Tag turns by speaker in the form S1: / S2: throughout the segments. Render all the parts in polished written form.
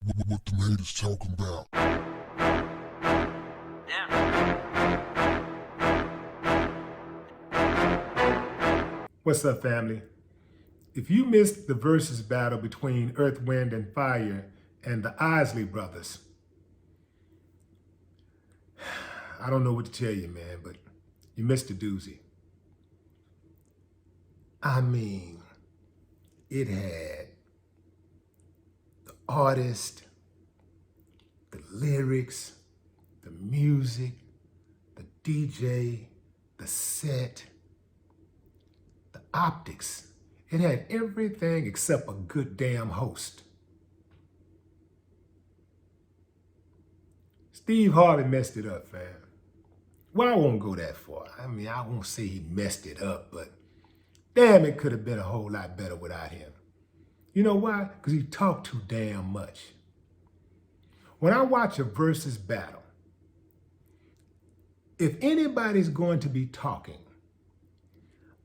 S1: What the haters talking about?
S2: What's up, family? If you missed the Verzuz battle between Earth, Wind, and Fire and the Isley brothers, I don't know what to tell you, man, but you missed a doozy. I mean, it had the artist, the lyrics, the music, the DJ, the set, the optics. It had everything except a good damn host. Steve Harvey messed it up, fam. Well, I won't go that far. I mean, I won't say he messed it up, but damn, it could have been a whole lot better without him. You know why? Because he talked too damn much. When I watch a Verzuz battle, if anybody's going to be talking,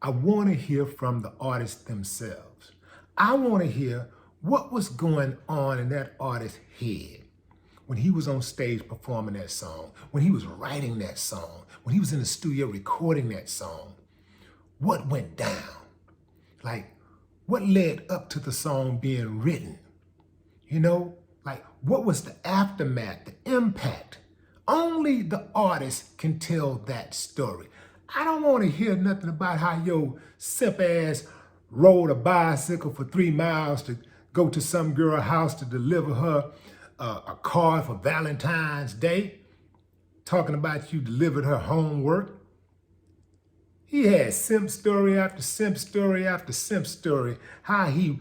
S2: I want to hear from the artists themselves. I want to hear what was going on in that artist's head when he was on stage performing that song, when he was writing that song, when he was in the studio recording that song. What went down? Like, what led up to the song being written? You know, like, what was the aftermath, the impact? Only the artist can tell that story. I don't want to hear nothing about how your simp ass rode a bicycle for 3 miles to go to some girl's house to deliver her a card for Valentine's Day, talking about you delivered her homework. He had simp story after simp story after simp story, how he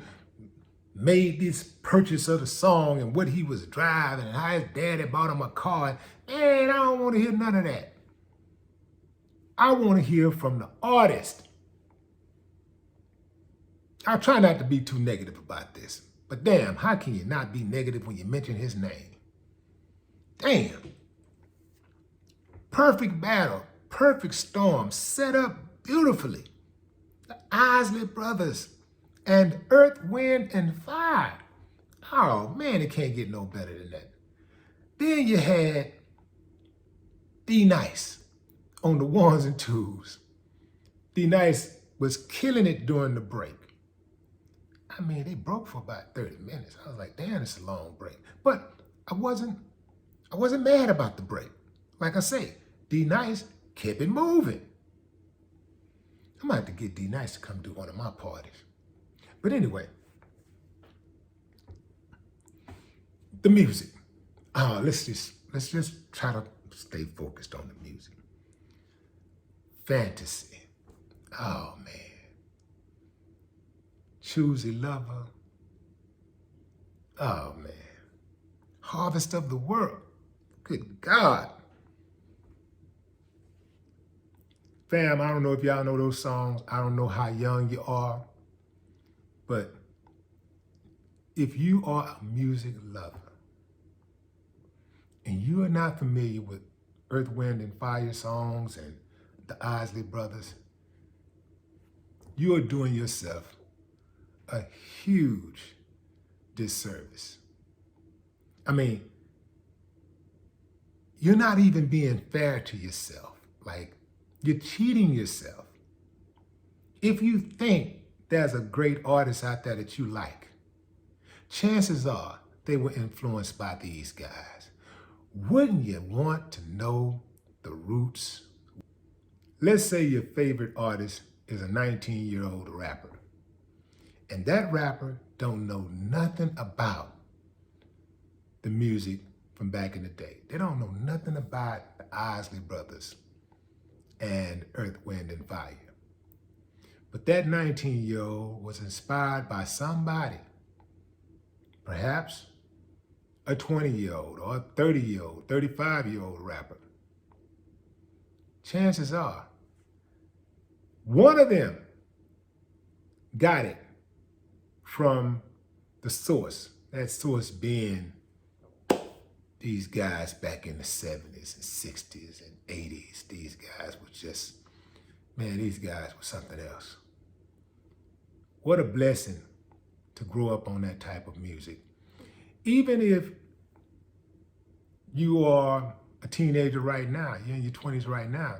S2: made this purchase of the song and what he was driving and how his daddy bought him a car. Man, I don't want to hear none of that. I want to hear from the artist. I'll try not to be too negative about this, but damn, how can you not be negative when you mention his name? Damn. Perfect battle, perfect storm, set up beautifully. The Isley brothers and Earth, Wind, and Fire. Oh man, it can't get no better than that. Then you had D-Nice on the ones and twos. D-Nice was killing it during the break. I mean, they broke for about 30 minutes. I was like, damn, it's a long break. But I wasn't mad about the break. Like I say, D-Nice kept it moving. I might have to get D-Nice to come do one of my parties. But anyway, the music. Let's just try to stay focused on the music. Fantasy. Oh man. Choosy Lover. Oh man. Harvest of the World. Good God. Fam, I don't know if y'all know those songs. I don't know how young you are. But if you are a music lover and you are not familiar with Earth, Wind, and Fire songs and the Isley brothers, you are doing yourself a huge disservice. I mean, you're not even being fair to yourself. Like, you're cheating yourself. If you think there's a great artist out there that you like, chances are they were influenced by these guys. Wouldn't you want to know the roots? Let's say your favorite artist is a 19-year-old rapper, and that rapper don't know nothing about the music from back in the day. They don't know nothing about the Isley brothers and Earth, Wind, and Fire. But that 19-year-old was inspired by somebody, perhaps a 20-year-old or a 30-year-old, 35-year-old rapper. Chances are, one of them got it from the source, that source being these guys back in the 70s and 60s and 80s. These guys were just, man, these guys were something else. What a blessing to grow up on that type of music. Even if you are a teenager right now, you're in your 20s right now,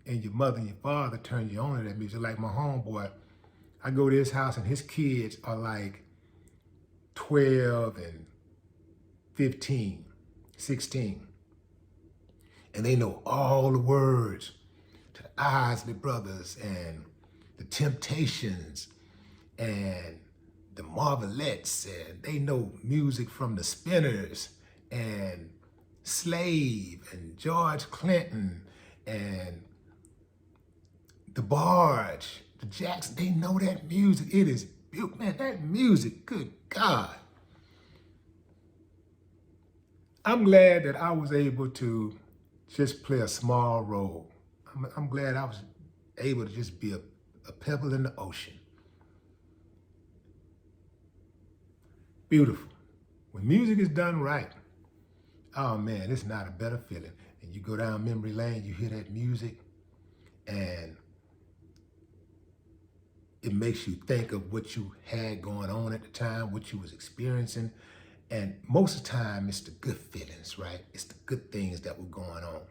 S2: and your mother and your father turn you on to that music, like my homeboy, I go to his house and his kids are like 12 and 15, 16. And they know all the words to the Isley Brothers and the Temptations and the Marvelettes, and they know music from the Spinners and Slave and George Clinton and the Barge, the Jackson. They know that music. It is, man, that music, good God. I'm glad that I was able to just play a small role. I'm glad I was able to just be a pebble in the ocean. Beautiful. When music is done right, oh man, it's not a better feeling. And you go down memory lane, you hear that music, and it makes you think of what you had going on at the time, what you was experiencing. And most of the time, it's the good feelings, right? It's the good things that were going on.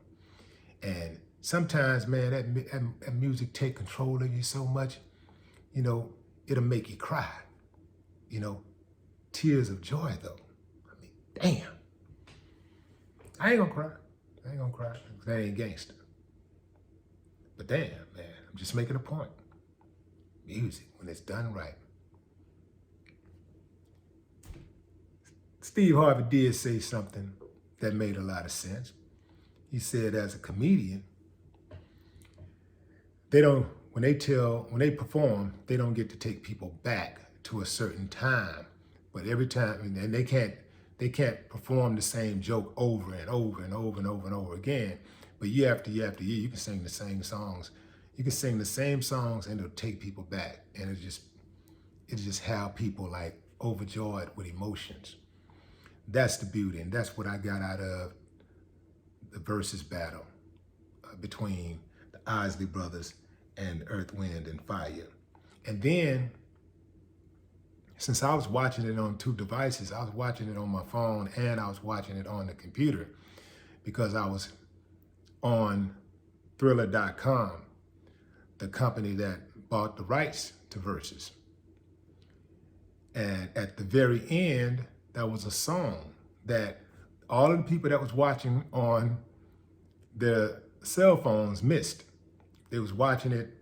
S2: And sometimes, man, that music take control of you so much, you know, it'll make you cry. You know, tears of joy, though. I mean, damn. I ain't gonna cry. I ain't gonna cry. That ain't gangster. But damn, man, I'm just making a point. Music, when it's done right. Steve Harvey did say something that made a lot of sense. He said, as a comedian, when they perform, they don't get to take people back to a certain time. But every time, and they can't perform the same joke over and over and over and over and over again. But year after year after year, you can sing the same songs. You can sing the same songs and it'll take people back. And it's just how people like overjoyed with emotions. That's the beauty, and that's what I got out of the Verzuz battle between the Isley Brothers and Earth, Wind, and Fire. And then, since I was watching it on two devices, I was watching it on my phone and I was watching it on the computer because I was on Thriller.com, the company that bought the rights to Verzuz. And at the very end, there was a song that all of the people that was watching on their cell phones missed. They was watching it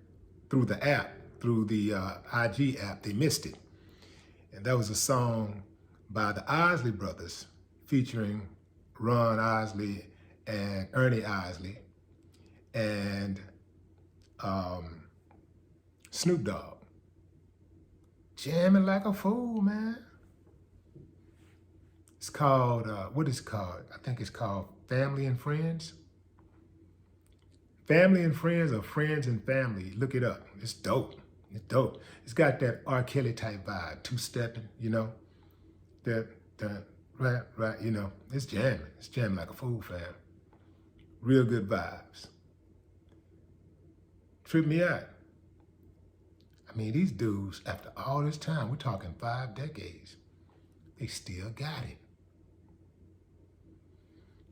S2: through the app, through the IG app. They missed it. And that was a song by the Isley Brothers featuring Ron Isley and Ernie Isley and Snoop Dogg. Jamming like a fool, man. It's called, what is it called? I think it's called Family and Friends. Family and Friends, or Friends and Family. Look it up. It's dope. It's dope. It's got that R. Kelly type vibe, two-stepping, you know. Right, you know. It's jamming. It's jamming like a fool, fam. Real good vibes. Trip me out. I mean, these dudes, after all this time, we're talking 5 decades, they still got it.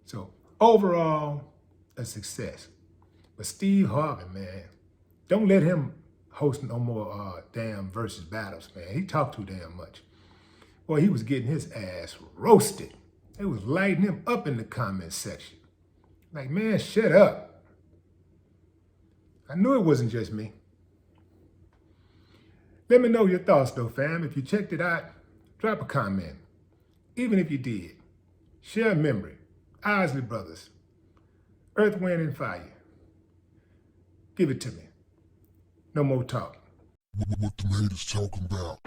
S2: So overall, a success. But Steve Harvey, man, don't let him host no more damn Verzuz battles, man. He talked too damn much. Boy, he was getting his ass roasted. They was lighting him up in the comment section. Like, man, shut up. I knew it wasn't just me. Let me know your thoughts though, fam. If you checked it out, drop a comment. Even if you did, share a memory. Isley Brothers, Earth, Wind, and Fire. Give it to me. No more talk.
S1: What the haters talking about?